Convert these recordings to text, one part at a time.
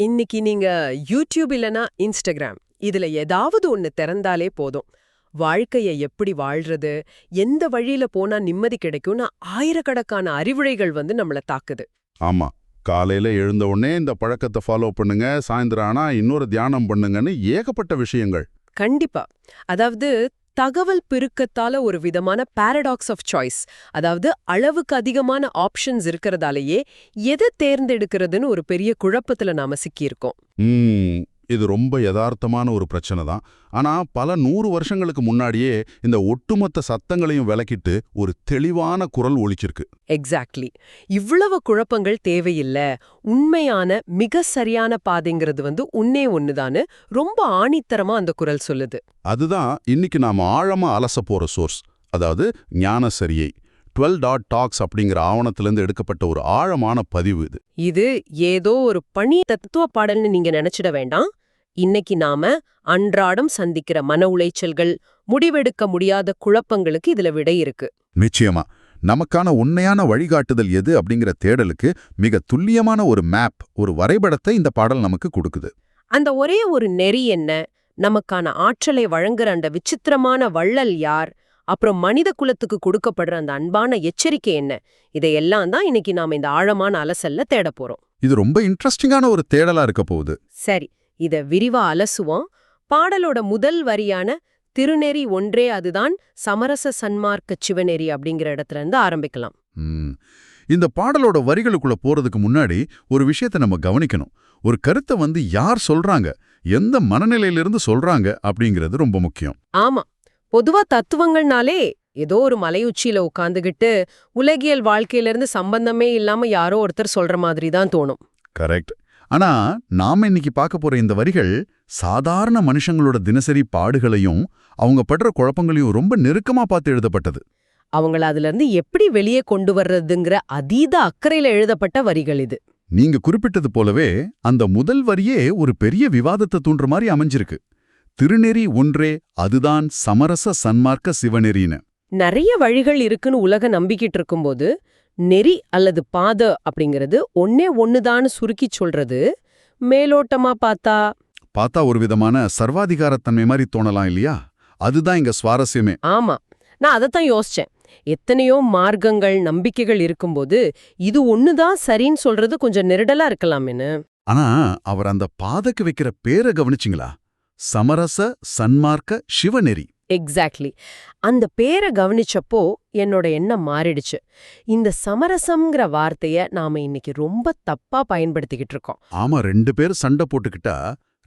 இன்னைக்கு நீங்க யூடியூப் இல்லனா இன்ஸ்டாகிராம் இதுல ஏதாவது ஒண்ணு திறந்தாலே போதும். வாழ்க்கைய எப்படி வாழ்றது, எந்த வழியில போனா நிம்மதி கிடைக்கும்னு ஆயிரக்கணக்கான அறிவுரைகள் நம்மள தாக்குது. ஆமா. காலையில எழுந்த உடனே இந்த பழக்கத்தை ஃபாலோ பண்ணுங்க, சாயந்தரம் ஆனா இன்னொரு தியானம் பண்ணுங்கன்னு ஏகப்பட்ட விஷயங்கள். கண்டிப்பா. அதாவது தகவல் பெருக்கத்தால ஒரு விதமான பாரடாக்ஸ் ஆஃப் சாய்ஸ். அதாவது அளவுக்கு அதிகமான ஆப்ஷன்ஸ் இருக்கிறதாலேயே எதை தேர்ந்தெடுக்கிறதுன்னு ஒரு பெரிய குழப்பத்துல நாம சிக்கியிருக்கோம். இது ரொம்ப யதார்த்தமான ஒரு பிரச்சனை தான். ஆனா பல 100 வருஷங்களுக்கு முன்னாடியே இந்த ஒட்டுமொத்த சத்தங்களையும் விலக்கிட்டு ஒரு தெளிவான குரல் ஒலிச்சிருக்கு. எக்ஸாக்ட்லி. இவ்வளவு குழப்பங்கள் தேவையில்ல, உண்மையான மிக சரியான பாதைங்கிறது ஒன்னே ஒண்ணுதான்னு ரொம்ப ஆணித்தரமா அந்த குரல் சொல்லுது. அதுதான் இன்னைக்கு நாம ஆழமா அலச போற சோர்ஸ். அதாவது ஞான சரியை 12 டாக்ஸ் அப்படிங்கிற ஆவணத்திலிருந்து எடுக்கப்பட்ட ஒரு ஆழமான பதிவு இது. இது ஏதோ ஒரு பணி தத்துவ பாடல்னு நீங்க நினைச்சிட வேண்டாம். இன்னைக்கு நாம அன்றாடம் சந்திக்கிற மன உளைச்சல்கள், முடிவெடுக்க முடியாத குழப்பங்களுக்கு இதுல விடை இருக்கு. நிச்சயமா. நமக்கான உண்மையான வழிகாட்டுதல் எது அப்படிங்கிற தேடலுக்கு மிக துல்லியமான ஒரு மேப், ஒரு வரைபடத்தை இந்த பாடல் நமக்கு கொடுக்குது. அந்த ஒரே ஒரு நெறி என்ன, நமக்கான ஆற்றலை வழங்குற அந்த விசித்திரமான வள்ளல் யார், அப்புறம் மனித குலத்துக்கு கொடுக்கப்படுற அந்த அன்பான எச்சரிக்கை என்ன, இதையெல்லாம் தான் இன்னைக்கு நாம இந்த ஆழமான அலசல்ல தேட போறோம். இது ரொம்ப இன்ட்ரெஸ்டிங்கான ஒரு தேடலா இருக்க போகுது. சரி, இத விரிவா அலசுவோம். பாடலோட முதல் வரியான திருநெறி ஒன்றே அதுதான் சமரச சன்மார்க்க சிவநெறி அப்படிங்கிற இடத்துல இருந்து ஆரம்பிக்கலாம். இந்த பாடலோட வரிகளுக்குள்ள போறதுக்கு முன்னாடி ஒரு விஷயத்தை நம்ம கவனிக்கணும். ஒரு கருத்தை யார் சொல்றாங்க, எந்த மனநிலையிலிருந்து சொல்றாங்க அப்படிங்கிறது ரொம்ப முக்கியம். ஆமா, பொதுவா தத்துவங்கள்னாலே ஏதோ ஒரு மலையுச்சியில உட்காந்துகிட்டு உலகியல் வாழ்க்கையிலிருந்து சம்பந்தமே இல்லாம யாரோ ஒருத்தர் சொல்ற மாதிரி தான் தோணும். கரெக்ட். ஆனா நாம இன்னைக்கு பார்க்க போற இந்த வரிகள் சாதாரண மனுஷங்களோட தினசரி பாடுகளையும் அவங்க படுற குழப்பங்களையும் ரொம்ப நெருக்கமா பார்த்து எழுதப்பட்டது. அவங்கள அதுல இருந்து எப்படி வெளியே கொண்டு வர்றதுங்கிற அதீத அக்கறையில எழுதப்பட்ட வரிகள் இது. நீங்க குறிப்பிட்டது போலவே அந்த முதல் வரியே ஒரு பெரிய விவாதத்தை தூண்டுற மாதிரி அமைஞ்சிருக்கு. திருநெறி ஒன்றே அதுதான் சமரச சன்மார்க்க சிவநெறின்னு. நிறைய வழிகள் இருக்குன்னு உலக நம்பிக்கிட்டு இருக்கும்போது நெறி அல்லது பாத அப்படிங்கிறது ஒன்னே ஒண்ணுதான்னு சுருக்கி சொல்றது மேலோட்டமா பார்த்தா ஒரு விதமான சர்வாதிகாரத்தன்மை மாதிரி தோணலாம் இல்லையா? அதுதான் இங்க சுவாரஸ்யமே. ஆமா, நான் அதைத்தான் யோசிச்சேன். எத்தனையோ மார்க்கங்கள், நம்பிக்கைகள் இருக்கும்போது இது ஒண்ணுதான் சரின்னு சொல்றது கொஞ்சம் நெருடலா இருக்கலாமேன்னு. ஆனா அவர் அந்த பாதைக்கு வைக்கிற பேரை கவனிச்சிங்களா? சமரச சன்மார்க்க சிவநெறி. எக்ஸாக்ட்லி. அந்த பேரை கவனிச்சப்போ என்னோட எண்ணம் மாறிடுச்சு. இந்த சமரசம்ங்கிற வார்த்தைய நாம இன்னைக்கு ரொம்ப தப்பா பயன்படுத்திக்கிட்டு இருக்கோம். ஆமா, 2 பேர் சண்டை போட்டுக்கிட்டா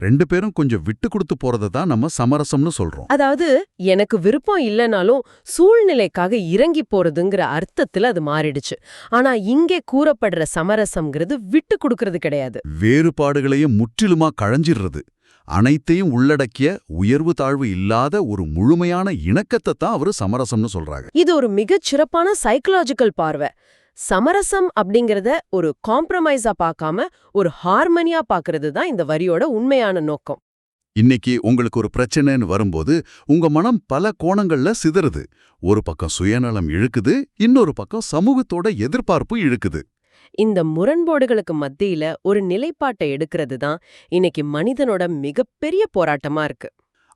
2 பேரும் கொஞ்சம் விட்டு கொடுத்து போறதை தான் நம்ம சமரசம்னு சொல்றோம். அதாவது எனக்கு விருப்பம் இல்லைனாலும் சூழ்நிலைக்காக இறங்கி போறதுங்கிற அர்த்தத்துல அது மாறிடுச்சு. ஆனா இங்கே கூறப்படுற சமரசம்ங்கிறது விட்டு கொடுக்கறது கிடையாது. வேறுபாடுகளையும் முற்றிலுமா களைஞ்சிடுறது, அனைத்தையும் உள்ளடக்கிய உயர்வு தாழ்வு இல்லாத ஒரு முழுமையான இணக்கத்தை தான் அவரு சமரசம்னு சொல்றாங்க. இது ஒரு மிகச் சிறப்பான சைக்கலாஜிக்கல் பார்வை. சமரசம் அப்படிங்கறத ஒரு காம்ப்ரமைஸா பார்க்காம ஒரு ஹார்மனியா பார்க்கறது தான் இந்த வரியோட உண்மையான நோக்கம். இன்னைக்கு உங்களுக்கு ஒரு பிரச்சனைன்னு வரும்போது உங்க மனம் பல கோணங்கள்ல சிதறுது. ஒரு பக்கம் சுயநலம் இழுக்குது, இன்னொரு பக்கம் சமூகத்தோட எதிர்பார்ப்பு இழுக்குது. இந்த முரண்பாடுகளுக்கு மத்தியில ஒரு நிலைப்பாட்டை எடுக்கிறது தான் இன்னைக்கு மனிதனோட மிகப்பெரிய போராட்டமா இருக்கு.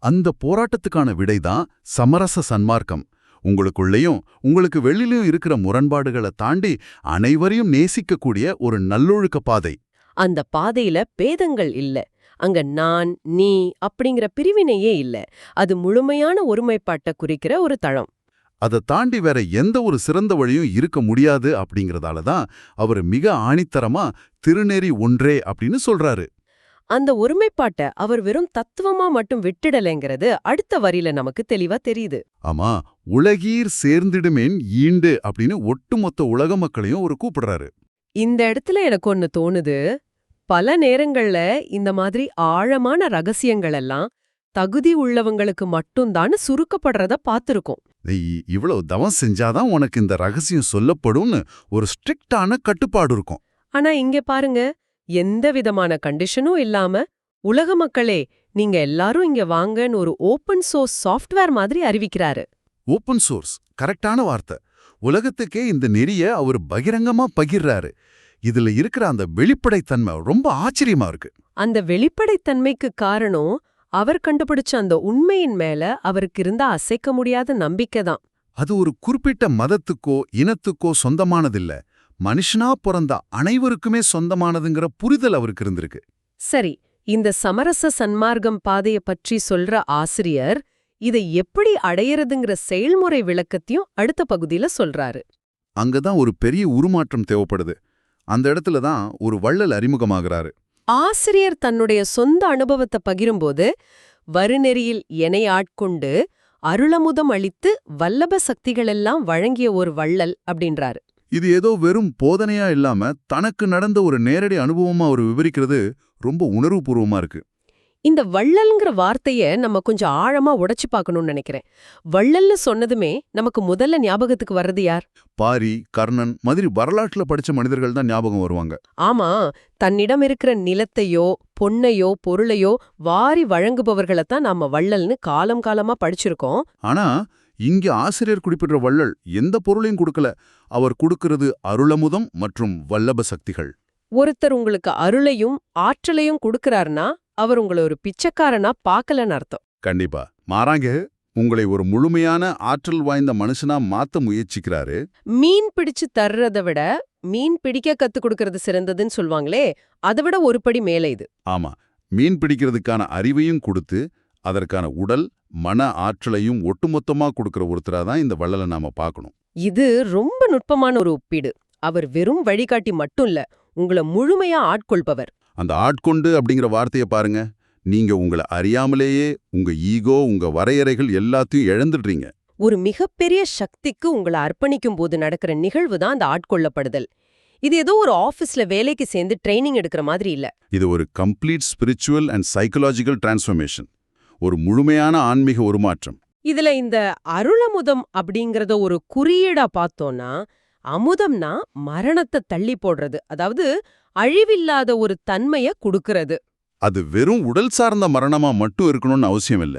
அந்த போராட்டத்துக்கான விடைதான் சமரச சன்மார்க்கம். உங்களுக்குள்ளேயும் உங்களுக்கு வெளியிலும் இருக்கிற முரண்பாடுகளை தாண்டி அனைவரையும் நேசிக்கக்கூடிய ஒரு நல்லொழுக்க பாதை. அந்த பாதையில பேதங்கள் இல்ல, அங்க நான் நீ அப்படிங்கிற பிரிவினையே இல்ல. அது முழுமையான ஒருமைப்பாட்டை குறிக்கிற ஒரு தளம். அதை தாண்டி வேற எந்த ஒரு சிறந்த வழியும் இருக்க முடியாது அப்படிங்கறதால தான் அவர் மிக ஆணித்தரமா திருநெறி ஒன்றே அப்படின்னு சொல்றாரு. அந்த ஒருமைப்பாட்டை அவர் வெறும் தத்துவமா மட்டும் விட்டுடலைங்கிறது அடுத்த வரியில நமக்கு தெளிவா தெரியுது. ஆமா, உலகீர் சேர்ந்திடுமேன் ஈண்டு அப்படின்னு ஒட்டுமொத்த உலக மக்களையும் அவர் கூப்பிடுறாரு. இந்த இடத்துல எனக்கு ஒன்னு தோணுது. பல நேரங்கள்ல இந்த மாதிரி ஆழமான ரகசியங்கள் எல்லாம் தகுதி உள்ளவங்களுக்கு மட்டும்தான் சுருக்கப்படுறத பார்த்திருக்கோம். இவ்வளவு தவம் செஞ்சாதான் உனக்கு இந்த ரகசியம் சொல்லப்படும்னு ஒரு ஸ்ட்ரிக்டான கட்டுப்பாடு இருக்கும். ஆனா இங்க பாருங்க, எந்த விதமான கண்டிஷனும் இல்லாம உலக மக்களே நீங்க எல்லாரும் இங்க வாங்கன்னு ஒரு ஓபன் சோர்ஸ் சாஃப்ட்வேர் மாதிரி அறிவிக்கிறாரு. ஓபன் சோர்ஸ் கரெக்டான வார்த்தை. உலகத்துக்கே இந்த நெறிய அவர் பகிரங்கமா பகிர்றாரு. இதுல இருக்கிற அந்த வெளிப்படைத்தன்மை ரொம்ப ஆச்சரியமா இருக்கு. அந்த வெளிப்படைத்தன்மைக்கு காரணம் அவர் கண்டுபிடிச்ச அந்த உண்மையின் மேல அவருக்கு இருந்த அசைக்க முடியாத நம்பிக்கை தான். அது ஒரு குறிப்பிட்ட மதத்துக்கோ இனத்துக்கோ சொந்தமானதில்ல, மனுஷனா பிறந்த அனைவருக்குமே சொந்தமானதுங்கிற புரிதல் அவருக்கு இருந்திருக்கு. சரி, இந்த சமரச சன்மார்க்கம் பாதைய பற்றி சொல்ற ஆசிரியர் இதை எப்படி அடையறதுங்கிற செயல்முறை விளக்கத்தையும் அடுத்த பகுதியில சொல்றாரு. அங்கதான் ஒரு பெரிய உருமாற்றம் தேவைப்படுது. அந்த இடத்துல தான் ஒரு வள்ளல் அறிமுகமாகிறாரு. ஆசிரியர் தன்னுடைய சொந்த அனுபவத்தை பகிரும்போது, வருநெறியில் எனை ஆட்கொண்டு அருளமுதம் அளித்து வல்லப சக்திகளெல்லாம் வழங்கிய ஒரு வள்ளல் அப்படின்றாரு. இது ஏதோ வெறும் போதனையா இல்லாம தனக்கு நடந்த ஒரு நேரடி அனுபவமா அவர் விவரிக்கிறது ரொம்ப உணர்வுபூர்வமா இருக்கு. இந்த வள்ளல்ங்கிற வார்த்தைய நம்ம கொஞ்சம் ஆழமா உடைச்சு பார்க்கணும்னு நினைக்கிறேன். வள்ளல்னு சொன்னதுமே நமக்கு முதல்ல ஞாபகத்துக்கு வர்றது யார்? பாரி, கர்ணன் மாதிரி வரலாற்றுல படிச்ச மனிதர்கள் தான் ஞாபகம் வருவாங்க. ஆமா, தன்னிடம் இருக்கிற நிலத்தையோ பொன்னையோ பொருளையோ வாரி வழங்குபவர்களைத்தான் நாம வள்ளல்னு காலம் காலமா படிச்சிருக்கோம். ஆனா இங்க ஆசிரியர் குறிப்பிடுற வள்ளல் எந்த பொருளையும் கொடுக்கல. அவர் கொடுக்கிறது அருளமுதம் மற்றும் வல்லப சக்திகள். ஒருத்தர் உங்களுக்கு அருளையும் ஆற்றலையும் கொடுக்கறாருன்னா அவர் உங்களை ஒரு பிச்சைக்காரனா பார்க்கலன்னு அர்த்தம். கண்டிப்பா மாறாங்க, உங்களை ஒரு முழுமையான ஆற்றல் வாய்ந்த மனுஷனா மாத்த முயற்சிக்கிறாரு. மீன் பிடிச்சு தர்றதை விட மீன் பிடிக்க கத்து கொடுக்கறது சிறந்ததுன்னு சொல்லுவாங்களே, அதை விட ஒரு படி மேல இது. ஆமா, மீன் பிடிக்கிறதுக்கான அறிவையும் கொடுத்து அதற்கான உடல் மன ஆற்றலையும் ஒட்டுமொத்தமா கொடுக்கிற ஒருத்தரா தான் இந்த வள்ளலை நாம பார்க்கணும். இது ரொம்ப நுட்பமான ஒரு ஒப்பீடு. அவர் வெறும் வழிகாட்டி மட்டும் இல்ல, உங்களை முழுமையா ஆட்கொள்பவர். அந்த ஆட்கொண்டு அப்படிங்கிற வார்த்தையை பாருங்க. நீங்க உங்களை அறியாமலேயே உங்க ஈகோ, உங்க வரையறைகள் எல்லாத்தையும் இழந்துடுறீங்க. ஒரு மிகப்பெரிய சக்திக்கு உங்களை அர்ப்பணிக்கும் போது நடக்கிற நிகழ்வு தான் அந்த ஆட்கொள்ளப்படுதல். இது ஏதோ ஒரு ஆபீஸ்ல வேலைக்கு சேர்ந்து ட்ரைனிங் எடுக்கிற மாதிரி இல்ல. இது ஒரு complete spiritual and psychological transformation, ஒரு முழுமையான ஆன்மீக உருமாற்றம். இதுல இந்த அருளமுதம் அப்படிங்கறத ஒரு குறியீடா பார்த்தோம்னா, அமுதம்னா மரணத்தை தள்ளி போடுறது, அதாவது அழிவில்லாத ஒரு தன்மைய குடுக்கறது. அது வெறும் உடல் சார்ந்த மரணமா மட்டும் இருக்கணும்னு அவசியம் இல்ல.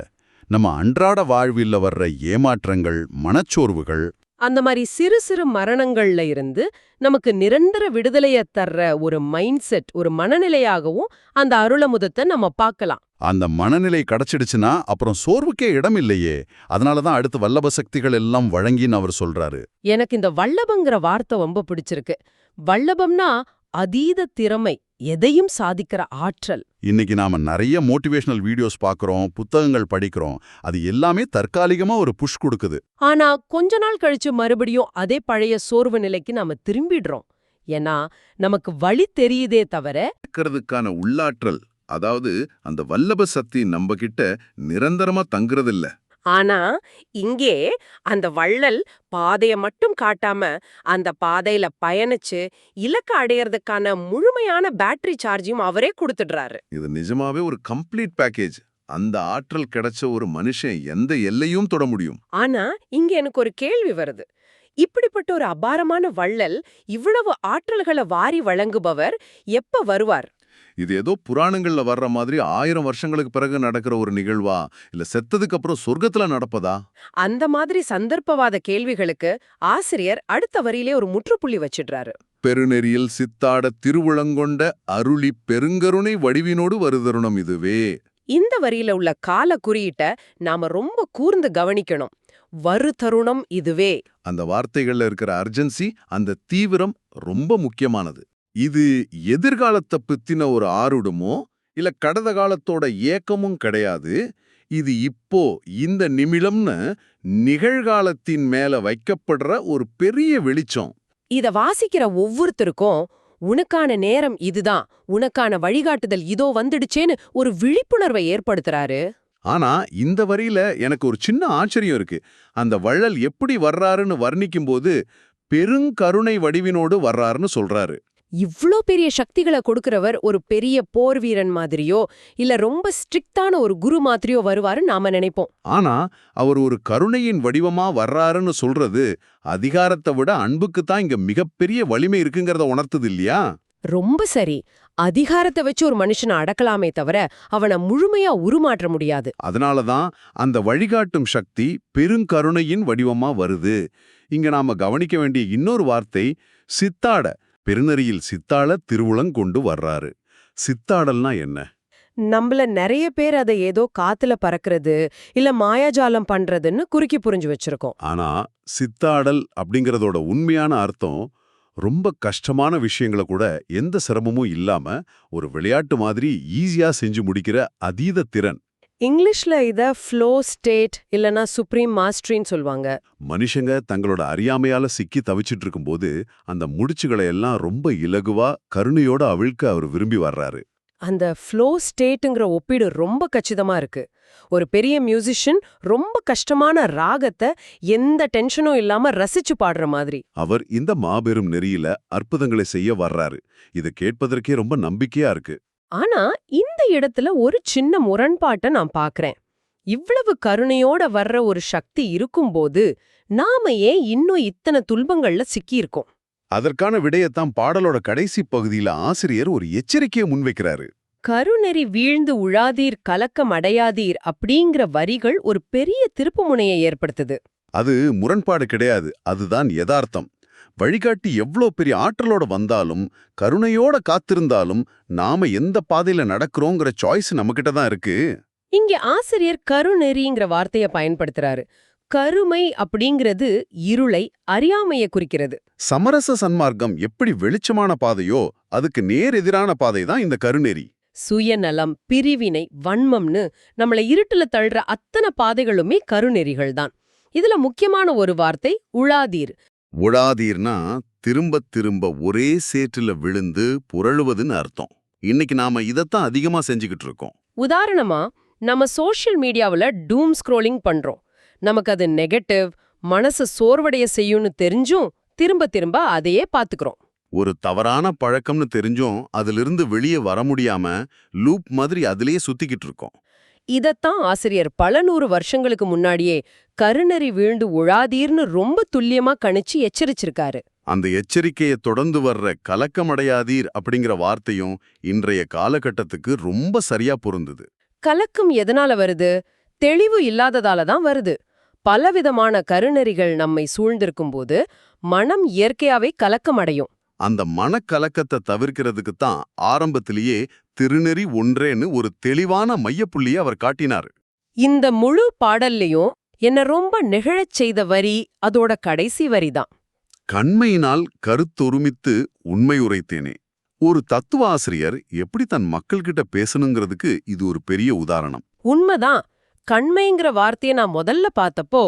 நம்ம அன்றாட வாழ்வில்ல வர்ற ஏமாற்றங்கள், மனச்சோர்வுகள், அந்த மாதிரி சிறு சிறு மரணங்கள்ல இருந்து நமக்கு நிரந்தர விடுதலைய தர்ற ஒரு மைண்ட் செட், ஒரு மனநிலையாகவும் அந்த அருளமுதத்தை நம்ம பார்க்கலாம். அந்த மனநிலை கிடைச்சிடுச்சுன்னா அப்புறம் சோர்வுக்கே இடம் இல்லையே. அதனாலதான் அடுத்து வல்லப சக்திகள் எல்லாம் வழங்கின்னு அவர் சொல்றாரு. எனக்கு இந்த வல்லபங்கிற வார்த்தை ரொம்ப பிடிச்சிருக்கு. வல்லபம்னா அதீத திறமை, எதையும் சாதிக்கிற ஆற்றல். இன்னைக்கு நாம நிறைய மோட்டிவேஷனல் வீடியோஸ் பார்க்கறோம், புத்தகங்கள் படிக்கிறோம். அது எல்லாமே தற்காலிகமா ஒரு புஷ் கொடுக்குது. ஆனா கொஞ்ச நாள் கழிச்சு மறுபடியும் அதே பழைய சோர்வு நிலைக்கு நாம திரும்பிடுறோம். ஏன்னா நமக்கு வழி தெரியுதே தவிர இருக்கிறதுக்கான உள்ளாற்றல், அதாவது அந்த வல்லப சக்தி நம்ம கிட்ட நிரந்தரமா தங்குறதில்ல. ஆனா இங்கே அந்த வள்ளல் பாதைய மட்டும் காட்டாம அந்த பாதையில பயணிச்சு இலக்க அடையறதுக்கான முழுமையான பேட்டரி சார்ஜையும் அவரே கொடுத்துடுறாரு. இது நிஜமாவே ஒரு கம்ப்ளீட் பேக்கேஜ். அந்த ஆற்றல் கிடைச்ச ஒரு மனுஷன் எந்த எல்லையும் தொட முடியும். ஆனா இங்க எனக்கு ஒரு கேள்வி வருது. இப்படிப்பட்ட ஒரு அபாரமான வள்ளல், இவ்வளவு ஆற்றல்களை வாரி வழங்குபவர் எப்ப வருவார்? இது ஏதோ புராணங்கள்ல வர்ற மாதிரி 1000 வருஷங்களுக்கு பிறகு நடக்கிற ஒரு நிகழ்வா, இல்ல செத்ததுக்கு அப்புறம் சொர்க்கத்துல நடப்பதா? அந்த மாதிரி சந்தர்ப்பவாத கேள்விகளுக்கு ஆசிரியர் அடுத்த வரியிலே ஒரு முற்றுப்புள்ளி வச்சிடுறாரு. பெருநெறியில் சித்தாட திருவுளங்கொண்ட அருளி பெருங்கருணை வடிவினோடு வருதருணம் இதுவே. இந்த வரியில உள்ள கால குறியீட்ட நாம ரொம்ப கூர்ந்து கவனிக்கணும். வருதருணம் இதுவே. அந்த வார்த்தைகள்ல இருக்கிற அர்ஜென்சி, அந்த தீவிரம் ரொம்ப முக்கியமானது. இது எதிர்காலத்தை பத்தின ஒரு ஆருடமோ இல்ல கடந்த காலத்தோட ஏக்கமும் கிடையாது. இது இப்போ இந்த நிமிடம்னு நிகழ்காலத்தின் மேல வைக்கப்படுற ஒரு பெரிய வெளிச்சம். இத வாசிக்கிற ஒவ்வொருத்தருக்கும் உனக்கான நேரம் இதுதான், உனக்கான வழிகாட்டுதல் இதோ வந்துடுச்சேன்னு ஒரு விழிப்புணர்வை ஏற்படுத்துறாரு. ஆனா இந்த வரியில எனக்கு ஒரு சின்ன ஆச்சரியம் இருக்கு. அந்த வள்ளல் எப்படி வர்றாருன்னு வர்ணிக்கும்போது பெருங்கருணை வடிவினோடு வர்றாருன்னு சொல்றாரு. இவ்ளோ பெரிய சக்திகளை கொடுக்கறவர் ஒரு பெரிய போர் வீரன் மாதிரியோ இல்ல ரொம்ப ஸ்ட்ரிக்டான ஒரு குரு மாதிரியோ வருவாரு நாம நினைப்போம். ஆனா அவர் ஒரு கருணையின் வடிவமா வர்றாருன்னு சொல்றது அதிகாரத்தை விட அன்புக்கு தான் இங்க மிகப்பெரிய வலிமை இருக்குங்கிறத உணர்த்துது இல்லையா? ரொம்ப சரி. அதிகாரத்தை வச்சு ஒரு மனுஷனை அடக்கலாமே தவிர அவனை முழுமையா உருமாற்ற முடியாது. அதனாலதான் அந்த வழிகாட்டும் சக்தி பெருங்கருணையின் வடிவமா வருது. இங்க நாம கவனிக்க வேண்டிய இன்னொரு வார்த்தை சித்தாட. பெருநெறியில் சித்தாள திருவுளங்கொண்டு வர்றாரு. சித்தாடல்னா என்ன? நம்மள நிறைய பேர் அதை ஏதோ காத்துல பறக்கிறது இல்ல மாயாஜாலம் பண்றதுன்னு குறுக்கி புரிஞ்சு வச்சிருக்கோம். ஆனா சித்தாடல் அப்படிங்கறதோட உண்மையான அர்த்தம் ரொம்ப கஷ்டமான விஷயங்களை கூட எந்த சிரமமும் இல்லாம ஒரு விளையாட்டு மாதிரி ஈஸியா செஞ்சு முடிக்கிற அதீத திறன். இங்கிலீஷ்ல இத ஃப்ளோ ஸ்டேட் இல்லனா சுப்ரீம் மாஸ்டரின்னு சொல்வாங்க. மனுஷங்க தங்களோட அறியாமையால சிக்கி தவிச்சிட்டு இருக்கும்போது அந்த முடிச்சுகளை எல்லாம் ரொம்ப இலகுவா கருணையோட அவிழ்க்க அவர் விரும்பி வர்றாரு. அந்த ஃப்ளோ ஸ்டேட்டுங்கிற ஒப்பீடு ரொம்ப கச்சிதமா இருக்கு. ஒரு பெரிய மியூசிஷியன் ரொம்ப கஷ்டமான ராகத்தை எந்த டென்ஷனும் இல்லாம ரசிச்சு பாடுற மாதிரி. அவர் இந்த மாபெரும் நெறியில அற்புதங்களை செய்ய வர்றாரு. இதை கேட்பதற்கே ரொம்ப நம்பிக்கையா இருக்கு. ஆனா இந்த இடத்துல ஒரு சின்ன முரண்பாட்டை நான் பாக்குறேன். இவ்வளவு கருணையோட வர்ற ஒரு சக்தி இருக்கும்போது நாம ஏன் இன்னும் இத்தனை துன்பங்கள்ல சிக்கியிருக்கோம்? அதற்கான விடயத்தான் பாடலோட கடைசி பகுதியில ஆசிரியர் ஒரு எச்சரிக்கையை முன்வைக்கிறாரு. கருநெறி வீழ்ந்து உழாதீர் கலக்கம் அடையாதீர் அப்படிங்கிற வரிகள் ஒரு பெரிய திருப்புமுனையை ஏற்படுத்துது. அது முரண்பாடு கிடையாது, அதுதான் யதார்த்தம். வழிகாட்டி எவ்ளோ பெரிய ஆற்றலோட வந்தாலும் கருணையோட காத்திருந்தாலும் நாம எந்த பாதையில நடக்கிறோங்கிற சாய்ஸ் நம்மகிட்ட தான் இருக்கு. இங்க ஆசிரியர் கருநெறிங்கிற வார்த்தைய பயன்படுத்துறாரு. கருமை அப்படிங்கிறது இருளை அறியாமைய குறிக்கிறது. சமரச சன்மார்க்கம் எப்படி வெளிச்சமான பாதையோ அதுக்கு நேர் எதிரான பாதை தான் இந்த கருநெறி. சுயநலம், பிரிவினை, வன்மம்னு நம்மள இருட்டுல தள்ளுற அத்தனை பாதைகளுமே கருநெறிகள் தான். இதுல முக்கியமான ஒரு வார்த்தை உழாதீர். உழாதீர்னா திரும்ப திரும்ப ஒரே சேற்றுல விழுந்து புரளுவதுன்னு அர்த்தம். இன்னைக்கு நாம இதத்தான் அதிகமா செஞ்சுக்கிட்டு இருக்கோம். உதாரணமா நம்ம சோஷியல் மீடியாவுல டூம் ஸ்க்ரோலிங் பண்றோம். நமக்கு அது நெகட்டிவ், மனசு சோர்வடைய செய்யும்னு தெரிஞ்சும் திரும்ப திரும்ப அதையே பாத்துக்கிறோம். ஒரு தவறான பழக்கம்னு தெரிஞ்சும் அதிலிருந்து வெளியே வர முடியாம லூப் மாதிரி அதிலேயே சுத்திக்கிட்டு இருக்கோம். இதத்தான் ஆசிரியர் பல 100 வருஷங்களுக்கு முன்னாடியே கருநெறி வீழ்ந்து உழாதீர்னு ரொம்ப துல்லியமா கணிச்சு எச்சரிச்சிருக்காரு. அந்த எச்சரிக்கையை தொடர்ந்து வர்ற கலக்கமடையாதீர் அப்படிங்கிற வார்த்தையும் இன்றைய காலகட்டத்துக்கு ரொம்ப சரியா பொருந்துது. கலக்கம் எதனால வருது? தெளிவு இல்லாததால தான் வருது. பலவிதமான கருநெறிகள் நம்மை சூழ்ந்திருக்கும்போது மனம் இயற்கையாவே கலக்கமடையும். அந்த மனக்கலக்கத்தை தவிர்க்கிறதுக்கு தான் ஆரம்பத்திலேயே திருநெறி ஒன்றேன்னு ஒரு தெளிவான மையப்புள்ளியை அவர் காட்டினார். இந்த முழு பாடல்லையும் என்ன ரொம்ப நெகிழச் செய்த வரி அதோட கடைசி வரிதான். கண்மையினால் கருத்தொருமித்து உண்மை உரைத்தேனே. ஒரு தத்துவ ஆசிரியர் எப்படி தன் மக்கள்கிட்ட பேசணுங்கிறதுக்கு இது ஒரு பெரிய உதாரணம். உண்மைதான். கண்மைங்கிற வார்த்தையை நான் முதல்ல பார்த்தப்போ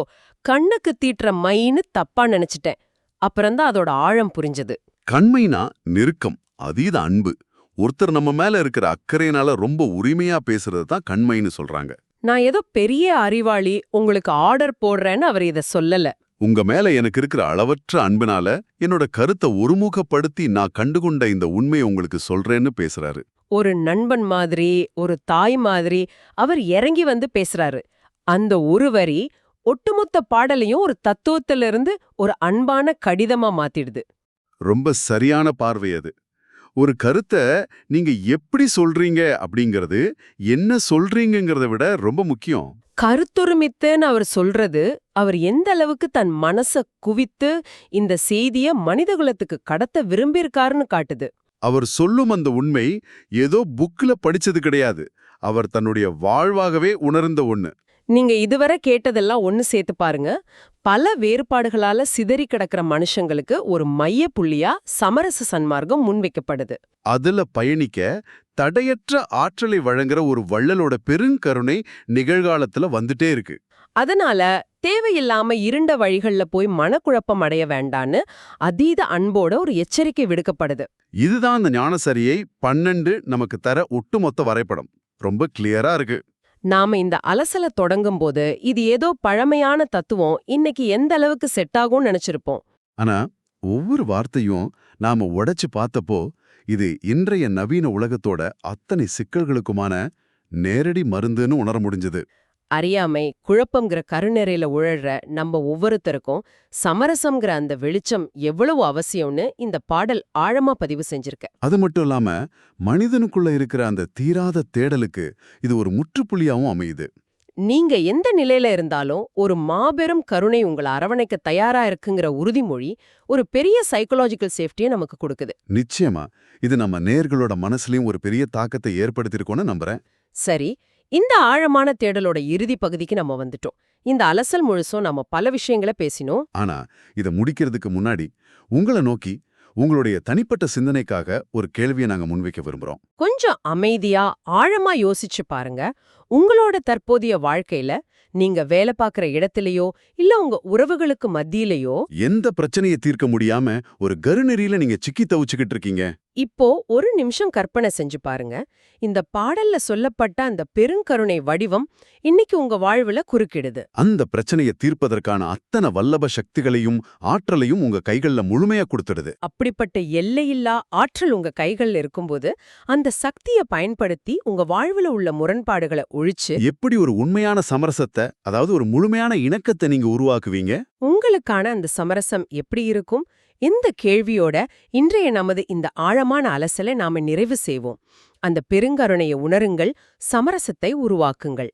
கண்ணுக்கு தீட்டுற மைன்னு தப்பா நினைச்சிட்டேன். அப்புறம்தான் அதோட ஆழம் புரிஞ்சது. கண்மைனா நெருக்கம், அதீத அன்பு. ஒருத்தர் நம்ம மேல இருக்கிற அக்கறையினால ரொம்ப உரிமையா பேசுறது தான் கண்மைன்னு சொல்றாங்க. நான் ஏதோ பெரிய அறிவாளி உங்களுக்கு ஆர்டர் போடுறேன்னு அவர் இத சொல்லல. உங்க மேல எனக்கு இருக்கிற அளவற்ற அன்பினால என்னோட கருத்தை ஒருமுகப்படுத்தி நான் கண்டுகொண்ட இந்த உண்மையை உங்களுக்கு சொல்றேன்னு பேசுறாரு. ஒரு நண்பன் மாதிரி, ஒரு தாய் மாதிரி அவர் இறங்கி வந்து பேசுறாரு. அந்த ஒரு வரி ஒட்டுமொத்த பாடலையும் ஒரு தத்துவத்திலிருந்து ஒரு அன்பான கடிதமா மாத்திடுது. ரொம்ப சரியான பார்வை அது. ஒரு கருத்தை நீங்க எப்படி சொல்றீங்க அப்படிங்கிறது என்ன சொல்றீங்கங்கிறத விட ரொம்ப முக்கியம். கருத்தொருமித்துன்னு அவர் சொல்றது அவர் எந்த அளவுக்கு தன் மனச குவித்து இந்த செய்திய மனிதகுலத்துக்கு கடத்த விரும்பியிருக்காருன்னு காட்டுது. அவர் சொல்லும் அந்த உண்மை ஏதோ புக்ல படிச்சது கிடையாது, அவர் தன்னுடைய வாழ்வாகவே உணர்ந்த ஒண்ணு. நீங்க இதுவரை கேட்டதெல்லாம் ஒன்னு சேர்த்து பாருங்க. பல வேறுபாடுகளால சிதறி கிடக்கிற மனுஷங்களுக்கு ஒரு மைய புள்ளியா சமரச சன்மார்க்கம் முன்வைக்கப்படுது. அதுல பயணிக்க தடையற்ற ஆற்றலை வழங்குற ஒரு வள்ளலோட பெருங்கருணை நிகழ்காலத்துல வந்துட்டே இருக்கு. அதனால தேவையில்லாம இருண்ட வழிகள்ல போய் மனக்குழப்பம் அடைய வேண்டான்னு அதீத அன்போட ஒரு எச்சரிக்கை விடுக்கப்படுது. இதுதான் அந்த ஞானசரியை 12 நமக்கு தர ஒட்டுமொத்த வரைபடம். ரொம்ப கிளியரா இருக்கு. நாம இந்த அலசல தொடங்கும் போது இது ஏதோ பழமையான தத்துவம் இன்னைக்கு எந்த அளவுக்கு செட் ஆகும்னு நினைச்சிருப்போம். ஆனா ஒவ்வொரு வார்த்தையும் நாம உடைச்சு பார்த்தப்போ இது இன்றைய நவீன உலகத்தோட அத்தனை சிக்கல்களுக்குமான நேரடி மருந்துன்னு உணர முடிஞ்சது. அறியாமை, குழப்பம்ங்கிற கருநெறையில உழற நம்ம ஒவ்வொருத்தருக்கும் சமரசம்ங்கிற அந்த வெளிச்சம் எவ்வளவு அவசியம்னு இந்த பாடல் ஆழமா பதிவு செஞ்சிருக்க. அது மட்டும் இல்லாம மனிதனுக்குள்ள இருக்கிற அந்த தீராத தேடலுக்கு இது ஒரு முற்றுப்புள்ளியாவும் அமையுது. நீங்க எந்த நிலையில இருந்தாலும் ஒரு மாபெரும் கருணை உங்களை அரவணைக்க தயாரா இருக்குங்கிற உறுதிமொழி ஒரு பெரிய சைக்கலாஜிக்கல் சேஃப்டியை நமக்கு கொடுக்குது. நிச்சயமா இது நம்ம நேயர்களோட மனசுலயும் ஒரு பெரிய தாக்கத்தை ஏற்படுத்தியிருக்கோன்னு நம்புறேன். சரி, இந்த ஆழமான தேடலோட இறுதி பகுதிக்கு நம்ம வந்துட்டோம். இந்த அலசல் முழுசும் நம்ம பல விஷயங்களை பேசினோம். ஆனா இத முடிக்கிறதுக்கு முன்னாடி உங்கள நோக்கி உங்களுடைய தனிப்பட்ட சிந்தனைக்காக ஒரு கேள்வியை நாங்க முன்வைக்க விரும்புறோம். கொஞ்சம் அமைதியா ஆழமா யோசிச்சு பாருங்க. உங்களோட தற்போதைய வாழ்க்கையில நீங்க வேலை பார்க்குற இடத்திலேயோ இல்ல உங்க உறவுகளுக்கு மத்தியிலேயோ எந்த பிரச்சனையை தீர்க்க முடியாம ஒரு கருநெறியில நீங்க சிக்கி தவிச்சுக்கிட்டு இருக்கீங்க? இப்போ ஒரு நிமிஷம் கற்பனை செஞ்சு பாருங்க. இந்த பாடல்ல சொல்லப்பட்ட அந்த பெருங்கருணை வடிவம் இன்னைக்கு உங்க வாழ்வுல குறுக்கிடுது. அந்த பிரச்சனையை தீர்ப்பதற்கான அத்தனை வல்லப சக்திகளையும் ஆற்றலையும் உங்க கைகள்ல முழுமையா கொடுத்துடுது. அப்படிப்பட்ட எல்லையில்லா ஆற்றல் உங்க கைகள்ல இருக்கும்போது அந்த சக்தியை பயன்படுத்தி உங்க வாழ்வுல உள்ள முரண்பாடுகளை ஒழிச்சு எப்படி ஒரு உண்மையான சமரசத்தை, அதாவது ஒரு முழுமையான இணக்கத்தை நீங்க உருவாக்குவீங்க? உங்களுக்கான அந்த சமரசம் எப்படி இருக்கும்? இந்த கேள்வியோட இன்றைய நமது இந்த ஆழமான அலசலை நாம நிறைவு செய்வோம். அந்த பெருங்கருணையை உணருங்கள், சமரசத்தை உருவாக்குங்கள்.